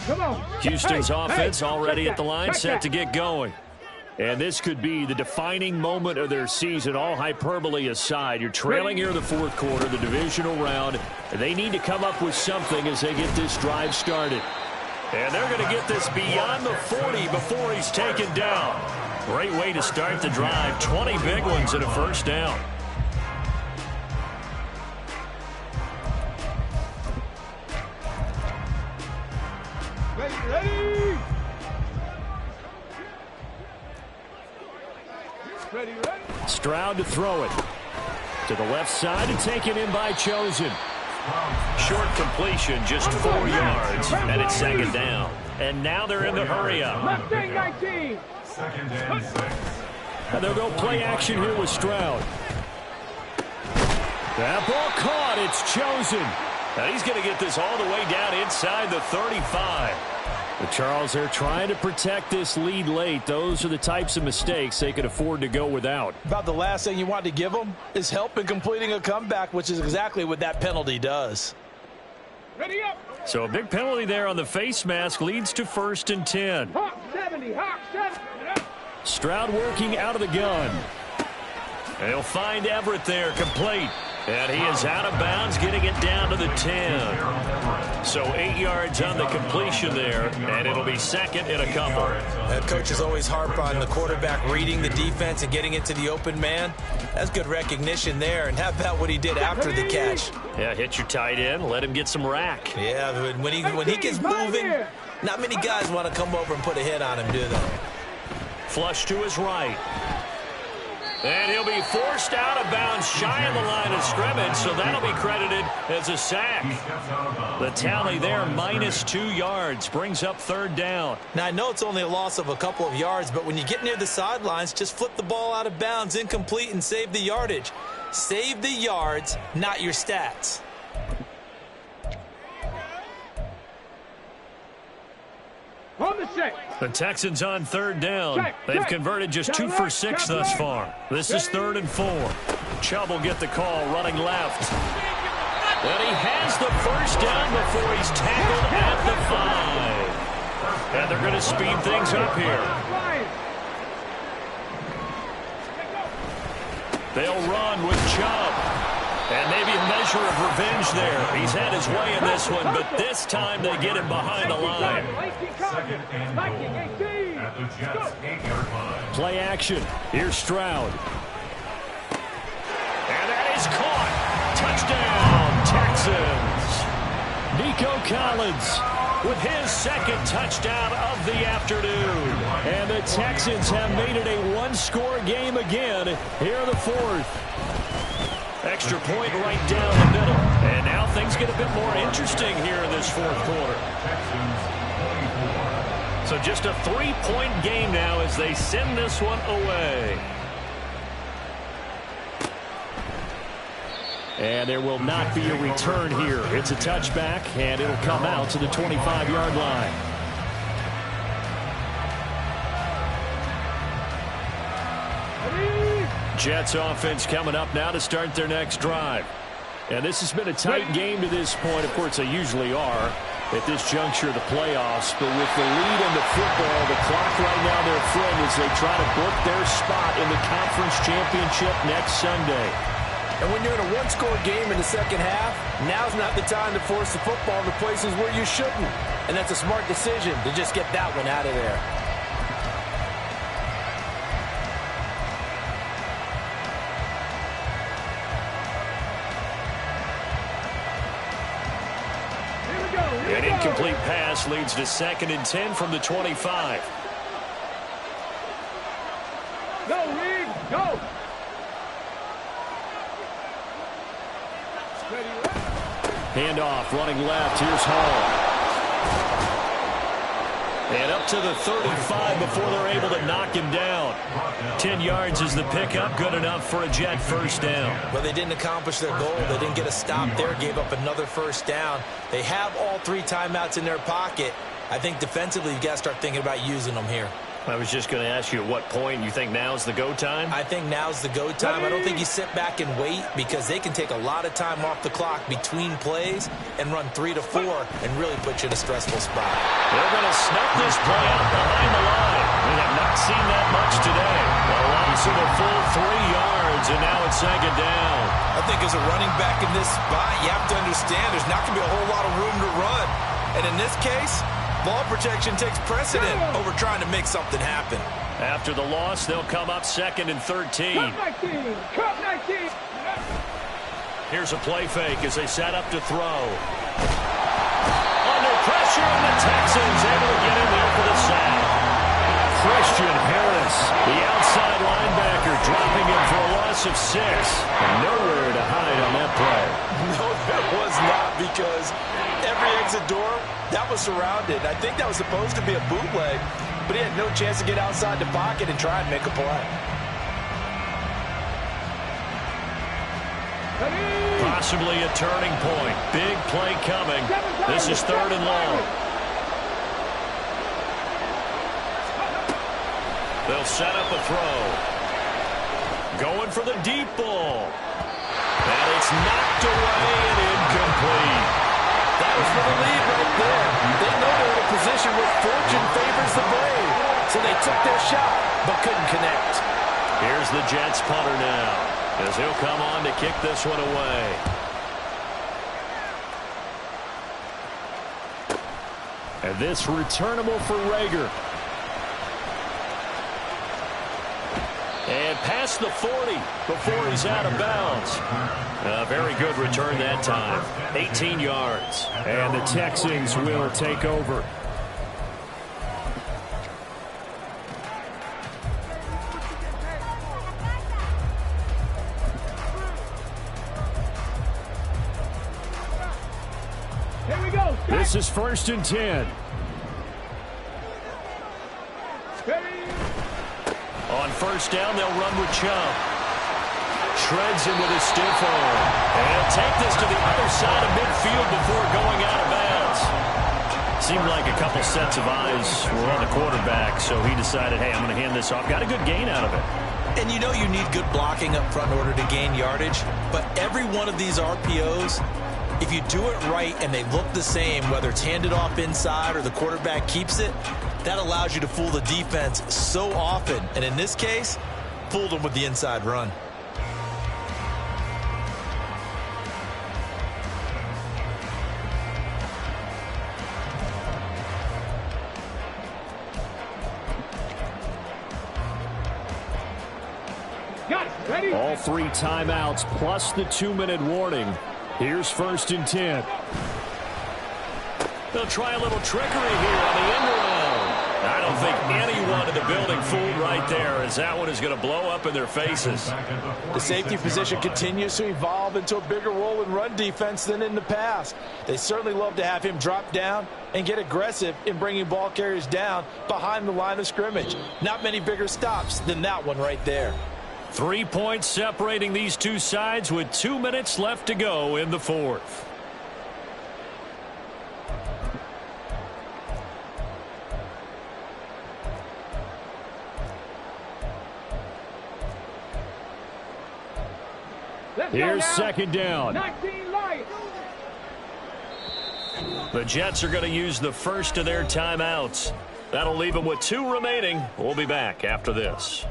Come on. Houston's offense already at the line, set to get going. And this could be the defining moment of their season, all hyperbole aside. You're trailing here in the 4th quarter, the divisional round. They need to come up with something as they get this drive started. And they're going to get this beyond the 40 before he's taken down. Great way to start the drive. 20 big ones and a first down. Ready. Stroud to throw it. To the left side and taken in by Chosen. Short completion, just 4 yards, and it's second down. And now they're in the hurry-up. Left thing 19. Second and 6. And they'll go play action here with Stroud. That ball caught. It's Chosen. Now he's going to get this all the way down inside the 35. The Charles, they're trying to protect this lead late. Those are the types of mistakes they could afford to go without. About the last thing you want to give them is help in completing a comeback, which is exactly what that penalty does. Ready up. So a big penalty there on the face mask leads to 1st and 10. Hawk 70. Hawk 70. Stroud working out of the gun. They'll find Everett there, complete. And he is out of bounds, getting it down to the 10. So 8 yards on the completion there, and it'll be second and a couple. That coaches always harp on the quarterback reading the defense and getting into the open man. That's good recognition there. And how about what he did after the catch? Yeah, hit your tight end, let him get some rack. Yeah, when he gets moving, not many guys want to come over and put a hit on him, do they? Flush to his right. And he'll be forced out of bounds shy of the line of scrimmage, so that'll be credited as a sack. The tally there, -2 yards, brings up 3rd down. Now, I know it's only a loss of a couple of yards, but when you get near the sidelines, just flip the ball out of bounds, incomplete, and save the yardage. Save the yards, not your stats. On the check. The Texans on 3rd down. They've converted just 2 for 6 thus far. This is 3rd and 4. Chubb will get the call, running left. And he has the 1st down before he's tackled at the 5. And they're going to speed things up here. They'll run with Chubb. And maybe a measure of revenge there. He's had his way in this one, but this time they get him behind the line. Second and goal at the Jets' 8-yard line. Play action. Here's Stroud. And that is caught. Touchdown, Texans. Nico Collins with his 2nd touchdown of the afternoon. And the Texans have made it a 1-score game again. Here are the 4th. Extra point right down the middle. And now things get a bit more interesting here in this 4th quarter. So just a 3-point game now as they send this one away. And there will not be a return here. It's a touchback, and it'll come out to the 25-yard line. Jets offense coming up now to start their next drive. And this has been a tight game to this point. Of course, they usually are at this juncture of the playoffs. But with the lead in the football, the clock right now their friend as they try to book their spot in the conference championship next Sunday. And when you're in a 1-score game in the second half, now's not the time to force the football to places where you shouldn't. And that's a smart decision to just get that one out of there. An incomplete pass leads to 2nd and 10 from the 25. Go, Reed, go. Handoff, running left. Here's Hall. And up to the 35 before they're able to knock him down. 10 yards is the pickup, good enough for a Jet 1st down. But they didn't accomplish their goal. They didn't get a stop there, gave up another 1st down. They have all 3 timeouts in their pocket. I think defensively you've got to start thinking about using them here. I was just going to ask you at what point you think now's the go time? I think now's the go time. I don't think you sit back and wait because they can take a lot of time off the clock between plays and run 3 to 4 and really put you in a stressful spot. They're going to snuff this play out behind the line. We have not seen that much today. A loss of a full 3 yards, and now it's 2nd down. I think as a running back in this spot, you have to understand there's not going to be a whole lot of room to run. And in this case, ball protection takes precedent over trying to make something happen. After the loss, they'll come up 2nd and 13. Cut 19. Here's a play fake as they set up to throw. Under pressure, and the Texans able to get in there for the sack. Christian Harris, the outside linebacker, dropping him for a loss of 6. And nowhere to hide on that play. No, there was not, because every exit door, that was surrounded. I think that was supposed to be a bootleg, but he had no chance to get outside the pocket and try and make a play. Possibly a turning point. Big play coming. This is 3rd and long. They'll set up a throw. Going for the deep ball. And it's knocked away and incomplete. That was for the lead right there. They know they're in a position where fortune favors the brave. So they took their shot, but couldn't connect. Here's the Jets punter now, as he'll come on to kick this one away. And this returnable for Rager. And past the 40 before he's out of bounds. A very good return that time. 18 yards. And the Texans will take over. Here we go. This is 1st and 10. On 1st down, they'll run with Chubb. Shreds him with his stiff arm. And take this to the other side of midfield before going out of bounds. Seemed like a couple sets of eyes were on the quarterback, so he decided, hey, I'm going to hand this off. Got a good gain out of it. And you know you need good blocking up front in order to gain yardage, but every one of these RPOs, if you do it right and they look the same, whether it's handed off inside or the quarterback keeps it, that allows you to fool the defense so often. And in this case, fooled them with the inside run. Got it. Ready? All 3 timeouts plus the 2-minute warning. Here's 1st and 10. They'll try a little trickery here on the end around. I don't think anyone in the building fooled right there, as that one is going to blow up in their faces. The safety position continues to evolve into a bigger role in run defense than in the past. They certainly love to have him drop down and get aggressive in bringing ball carriers down behind the line of scrimmage. Not many bigger stops than that one right there. 3 points separating these two sides with 2 minutes left to go in the 4th. Here's 2nd down. 19 Lions. The Jets are going to use the first of their timeouts. That'll leave them with 2 remaining. We'll be back after this.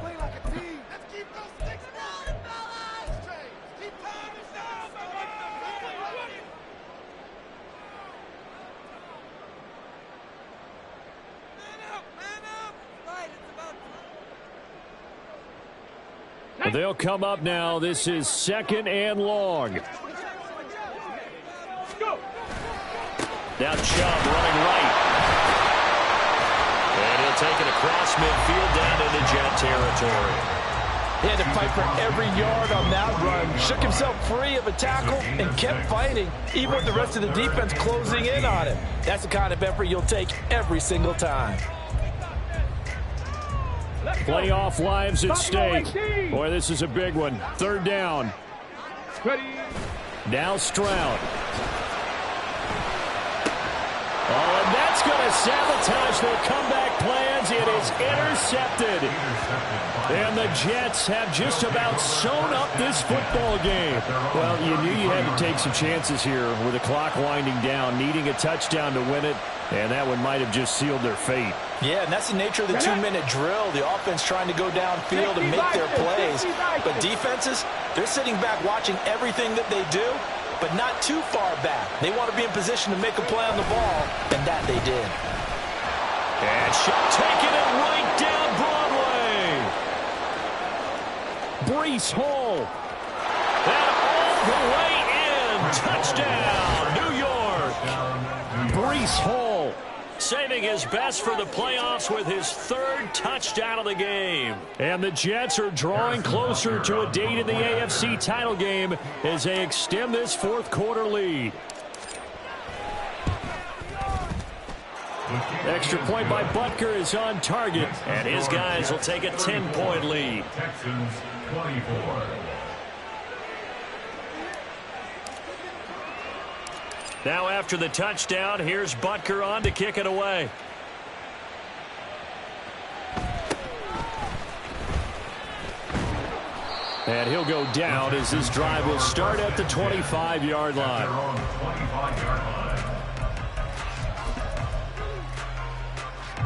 They'll come up now. This is 2nd and long. Go. Now Chubb running right. And he'll take it across midfield down into Jet territory. He had to fight for every yard on that run. Shook himself free of a tackle and kept fighting, even with the rest of the defense closing in on him. That's the kind of effort you'll take every single time. Playoff lives at stake. Boy, this is a big one. 3rd down. Ready. Now Stroud. Oh, and that's going to sabotage their comeback plans. It is intercepted. And the Jets have just about sewn up this football game. Well, you knew you had to take some chances here with the clock winding down, needing a touchdown to win it, and that one might have just sealed their fate. Yeah, and that's the nature of the 2-minute drill. The offense trying to go downfield and make their plays. But defenses, they're sitting back watching everything that they do, but not too far back. They want to be in position to make a play on the ball, and that they did. And she'll take it right down Broadway. Breece Hall. And all the way in. Touchdown, New York. Breece Hall. saving his best for the playoffs with his 3rd touchdown of the game. And the Jets are drawing closer to a date in the AFC title game as they extend this 4th quarter lead. Extra point by Butker is on target. And his guys will take a 10-point lead. Texans 24. Now after the touchdown, here's Butker on to kick it away. And he'll go down as this drive will start at the 25-yard line. 25-yard line.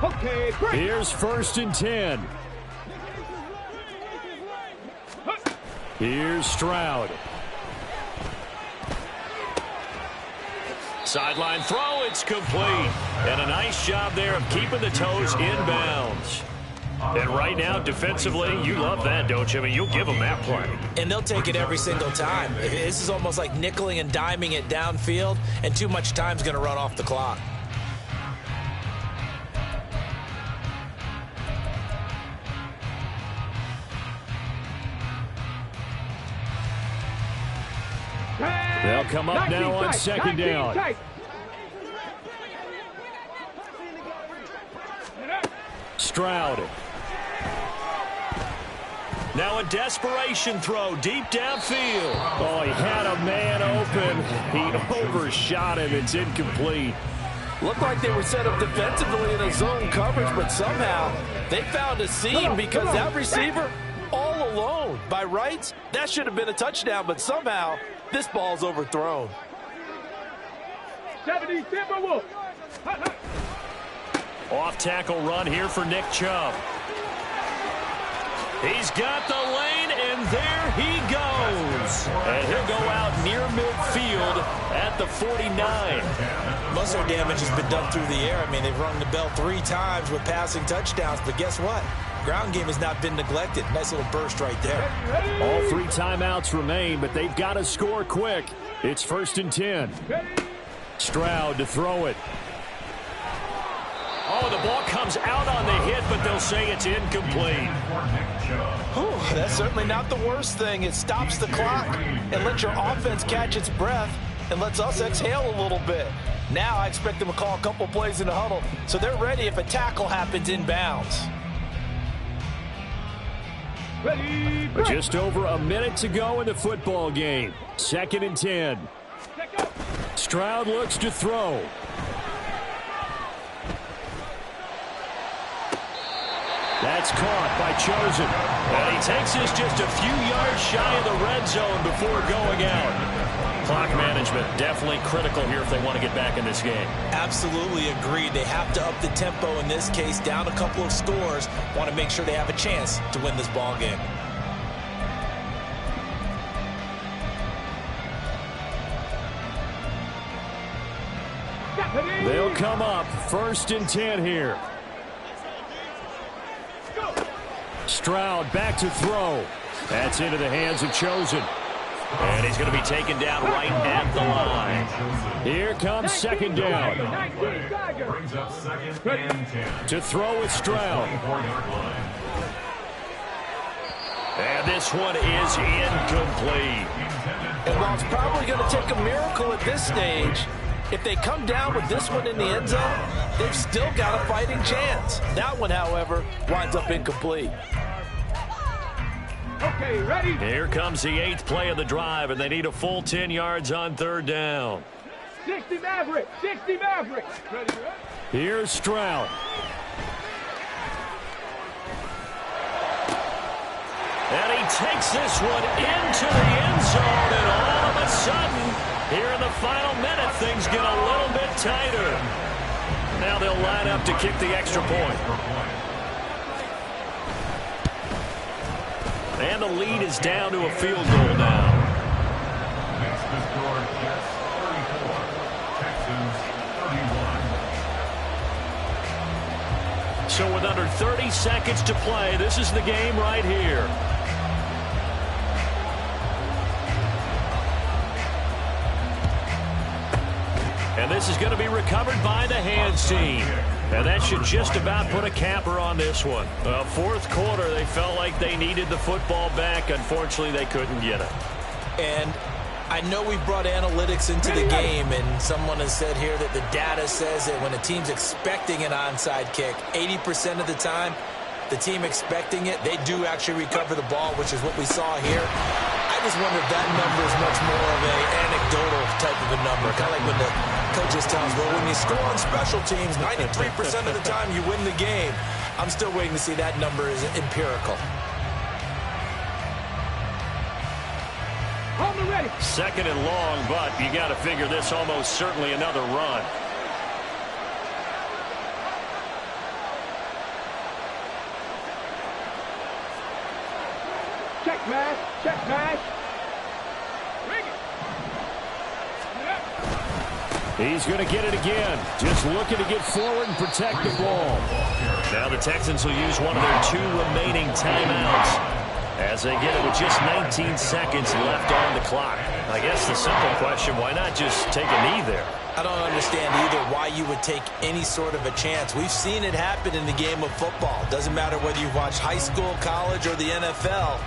Okay, break. Here's 1st and 10. Here's Stroud. Sideline throw, it's complete. And a nice job there of keeping the toes in bounds. And right now, defensively, you love that, don't you? I mean, you'll give them that play. And they'll take it every single time. This is almost like nickeling and diming it downfield, and too much time's going to run off the clock. They'll come up now on 2nd down. Stroud. Now a desperation throw deep downfield. Oh, he had a man open. He overshot him. It's incomplete. Looked like they were set up defensively in a zone coverage, but somehow they found a seam because that receiver all alone. By rights, that should have been a touchdown, but somehow this ball's overthrown. 70 Timberwolves. Off tackle run here for Nick Chubb. He's got the lane, and there he goes. And he'll go out near midfield at the 49. Muscle damage has been done through the air. I mean, they've rung the bell 3 times with passing touchdowns, but guess what? Ground game has not been neglected. Nice little burst right there. All 3 timeouts remain, but they've got to score quick. It's 1st and 10. Stroud to throw it. Oh, the ball comes out on the hit, but they'll say it's incomplete. Whew, that's certainly not the worst thing. It stops the clock and lets your offense catch its breath and lets us exhale a little bit. Now I expect them to call a couple plays in the huddle, so they're ready if a tackle happens inbounds. Just over a minute to go in the football game. 2nd and 10. Stroud looks to throw. That's caught by Chosen. And he takes this just a few yards shy of the red zone before going out. Clock management definitely critical here if they want to get back in this game. Absolutely agreed. They have to up the tempo in this case, down a couple of scores. Want to make sure they have a chance to win this ball game. They'll come up 1st and 10 here. Stroud back to throw. That's into the hands of Chosen. And he's going to be taken down right at the line. Here comes 2nd down. Brings up 2nd and 10. To throw with Stroud. And this one is incomplete. And while it's probably going to take a miracle at this stage, if they come down with this one in the end zone, they've still got a fighting chance. That one, however, winds up incomplete. Okay, ready? Here comes the 8th play of the drive, and they need a full 10 yards on 3rd down. 60 Maverick, 60 Maverick. Ready? Here's Stroud. And he takes this one into the end zone, and all of a sudden, here in the final minute, things get a little bit tighter. Now they'll line up to kick the extra point. And the lead is down to a field goal now. Next to score, Jets 34, Texans 31. So with under 30 seconds to play, this is the game right here. And And this is going to be recovered by the hands team. And that should just about put a capper on this one. Fourth quarter, they felt like they needed the football back. Unfortunately, they couldn't get it. And I know we brought analytics into the game, and someone has said here that the data says that when a team's expecting an onside kick, 80% of the time, the team expecting it, they do actually recover the ball, which is what we saw here. I just wonder if that number is much more of an anecdotal type of a number, kind of like when the coaches tell us, well, when you score on special teams, 93% of the time you win the game. I'm still waiting to see that number is empirical. On the ready. Second and long, but you got to figure this almost certainly another run. Check mash. Check mash. Bring it. He's going to get it again. Just looking to get forward and protect the ball. Now the Texans will use one of their 2 remaining timeouts as they get it with just 19 seconds left on the clock. I guess the simple question, why not just take a knee there? I don't understand either why you would take any sort of a chance. We've seen it happen in the game of football. Doesn't matter whether you watch high school, college, or the NFL.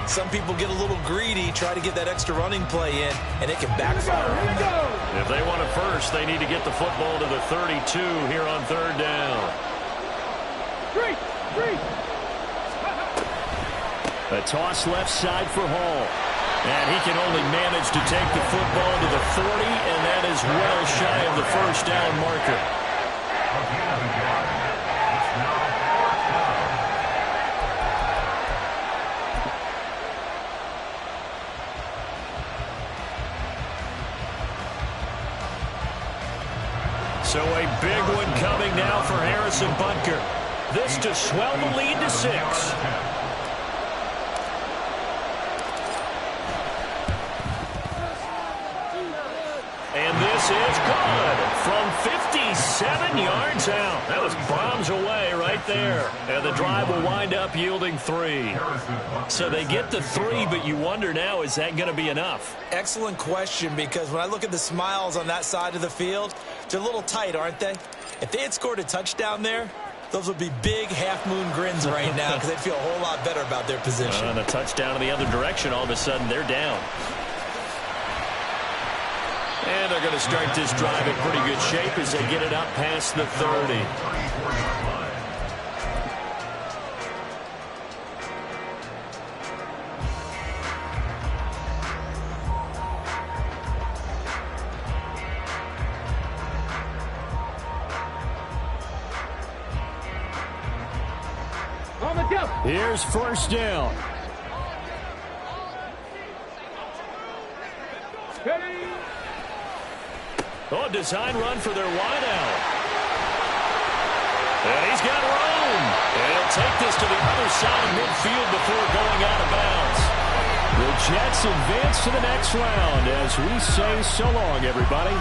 Some people get a little greedy, try to get that extra running play in, and it can backfire. Here we go. If they want it first, they need to get the football to the 32 here on third down. Three. A toss left side for Hall. And he can only manage to take the football to the 40, and that is well shy of the first down marker. So a big one coming now for Harrison Butker. This to swell the lead to 6. And this is good from 57 yards out. That was bombs away right there. And the drive will wind up yielding 3. So they get the 3, but you wonder now, is that going to be enough? Excellent question, because when I look at the smiles on that side of the field, they're a little tight, aren't they? If they had scored a touchdown there, those would be big half-moon grins right now because they'd feel a whole lot better about their position. And a touchdown in the other direction, all of a sudden they're down. And they're going to start this drive in pretty good shape as they get it up past the 30. On the jump. Here's first down. Ready. Oh, design run for their wideout. And he's got room. And he'll take this to the other side of midfield before going out of bounds. The Jets advance to the next round as we say so long, everybody.